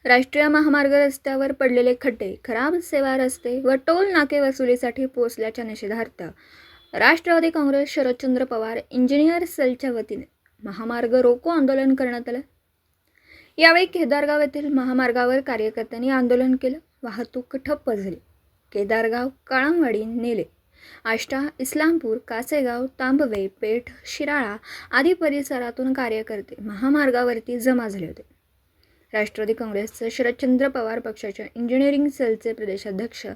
राष्ट्रीय महामार्ग रस्त्यावर पडलेले खड्डे, खराब सेवा रस्ते व टोल नाके वसुलीसाठी पोचल्याच्या निषेधार्थ राष्ट्रवादी काँग्रेस शरदचंद्र पवार इंजिनियर सेलच्या वतीने महामार्ग रोको आंदोलन करण्यात आलं। यावेळी केदारगाव येथील महामार्गावर कार्यकर्त्यांनी आंदोलन केलं। वाहतूक ठप्प झाली। केदारगाव, काळमवाडी, नेले, आष्टा, इस्लामपूर, कासेगाव, तांबवे, पेठ, शिराळा आदी परिसरातून कार्यकर्ते महामार्गावरती जमा झाले होते। राष्ट्रवादी काँग्रेसचे शरदचंद्र पवार पक्षाच्या इंजिनिअरिंग सेलचे प्रदेशाध्यक्ष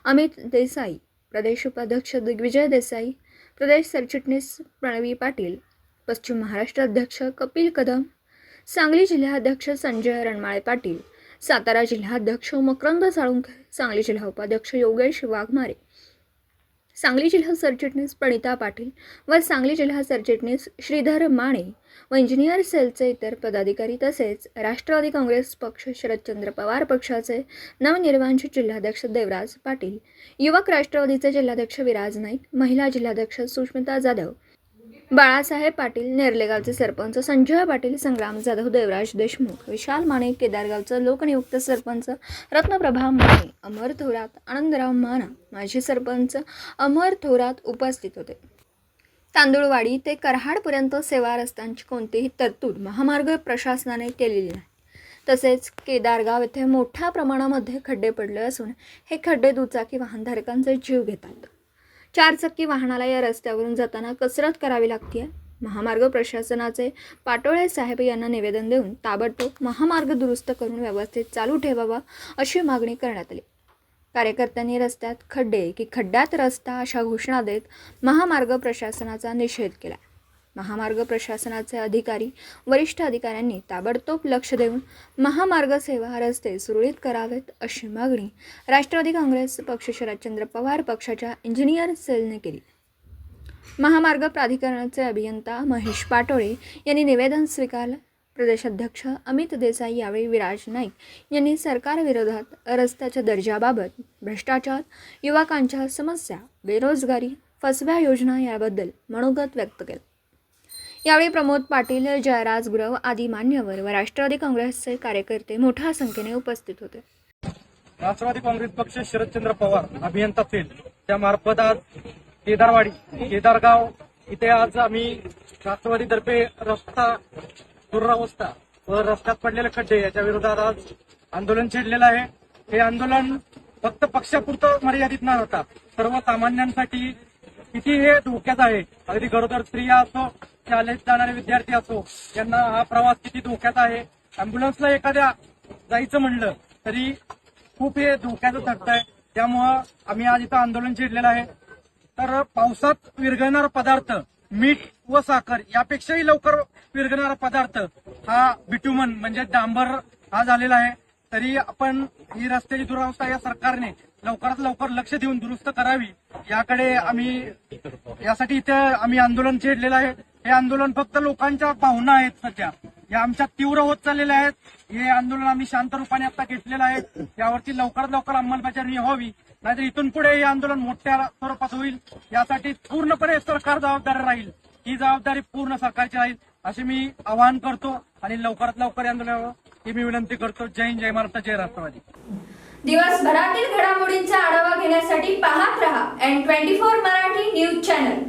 अमित देसाई, प्रदेश उपाध्यक्ष दिग्विजय देसाई, प्रदेश सरचिटणीस प्रणवी पाटील, पश्चिम महाराष्ट्र अध्यक्ष कपिल कदम, सांगली जिल्हाध्यक्ष संजय रणमाळे पाटील, सातारा जिल्हाध्यक्ष मकरंद साळुंखे, सांगली जिल्हा उपाध्यक्ष योगेश वाघमारे, सांगली जिल्हा सरचिटणीस प्रणिता पाटील व सांगली जिल्हा सरचिटणीस श्रीधर माने व इंजिनियर सेलचे इतर पदाधिकारी तसेच राष्ट्रवादी काँग्रेस पक्ष शरदचंद्र पवार पक्षाचे नवनिर्वाचित जिल्हाध्यक्ष देवराज पाटील, युवक राष्ट्रवादीचे जिल्हाध्यक्ष विराज नाईक, महिला जिल्हाध्यक्ष सुष्मिता जाधव, बाळासाहेब पाटील, नेरलेगावचे सरपंच संजय पाटील, संग्राम जाधव, देवराज देशमुख, विशाल माने, केदारगावचे लोकनियुक्त सरपंच रत्नप्रभा माने, अमर थोरात, आनंदराव माना, माजी सरपंच अमर थोरात उपस्थित होते। तांदुळवाडी ते कराडपर्यंत सेवा रस्त्यांची कोणतीही तरतूद महामार्ग प्रशासनाने केलेली नाही। तसेच केदारगाव येथे मोठ्या प्रमाणामध्ये खड्डे पडले असून हे खड्डे दुचाकी वाहनधारकांचे जीव घेतात। चारचाकी वाहनाला या रस्त्यावरून जाताना कसरत करावी लागते। महामार्ग प्रशासनाचे पाटोळे साहेब यांना निवेदन देऊन ताबडतोब महामार्ग दुरुस्त करून व्यवस्थित चालू ठेवावा अशी मागणी करण्यात आली। कार्यकर्त्यांनी रस्त्यात खड्डे की खड्ड्यात रस्ता अशा घोषणा देत महामार्ग प्रशासनाचा निषेध केला। महामार्ग प्रशासनाचे अधिकारी, वरिष्ठ अधिकाऱ्यांनी ताबडतोब लक्ष देऊन महामार्ग सेवा रस्ते सुरळीत करावेत अशी मागणी राष्ट्रवादी काँग्रेस पक्ष शरदचंद्र पवार पक्षाच्या इंजिनियर सेलने केली। महामार्ग प्राधिकरणाचे अभियंता महेश पाटोळे यांनी निवेदन स्वीकारलं। प्रदेशाध्यक्ष अमित देसाई यावेळी विराज नाईक यांनी सरकारविरोधात रस्त्याच्या दर्जाबाबत, भ्रष्टाचार, युवकांच्या समस्या, बेरोजगारी, फसव्या योजना याबद्दल मनोगत व्यक्त केले। यावेळी प्रमोद पाटील, जयराज गुरव आदी मान्यवर व राष्ट्रवादी काँग्रेसचे कार्यकर्ते मोठ्या संख्येने उपस्थित होते। राष्ट्रवादी काँग्रेस पक्ष शरदचंद्र पवार अभियंता सेल त्यामार्फत आज केदारगाव इथे आज आम्ही राष्ट्रवादीतर्फे रस्ता दुरावस्था व रस्त्यात पडलेले खड्डे याच्या विरोधात आज आंदोलन छेडलेलं आहे। हे आंदोलन फक्त पक्षापुरतं मर्यादित न होता सर्वसामान्यांसाठी किती हे धोक्यात आहे। अगदी गरोदर स्त्रिया असो, शाळेत जाणारे विद्यार्थी असो, यांना हा प्रवास किती धोक्यात आहे। अँब्युलन्सला एखाद्या जायचं म्हणलं तरी खूप हे धोक्याचं ठरतंय। त्यामुळं आम्ही आज इथं आंदोलन छेडलेलं आहे। तर पावसात विरघळणारा पदार्थ मीठ व साखर यापेक्षाही लवकर विरघळणारा पदार्थ हा बिट्युमन म्हणजे डांबर हा झालेला आहे। तरी आपण ही रस्त्याची दुरावस्था या सरकारने लवकरात लवकर लक्ष देऊन दुरुस्त करावी याकडे यासाठी इथे आम्ही आंदोलन छेडलेलं आहे। हे आंदोलन फक्त लोकांच्या भावना आहेत सध्या या आमच्या तीव्र होत चाललेल्या आहेत। हे आंदोलन आम्ही शांत रूपाने आता घेतलेलं आहे। यावरती लवकरात लवकर अंमलबजावणी व्हावी, नाहीतर इथून पुढे हे आंदोलन मोठ्या स्वरूपात होईल। यासाठी पूर्णपणे सरकार जबाबदार राहील, ही जबाबदारी पूर्ण सरकारची राहील असे मी आवाहन करतो आणि लवकरात लवकर आंदोलन ही मी विनंती करतो। जय हिंद, जय महाराष्ट्र, जय राष्ट्रवादी। दिवसभरातील घडामोडींचा आढावा घेण्यासाठी पाहत रहा N24 मराठी न्यूज चॅनल।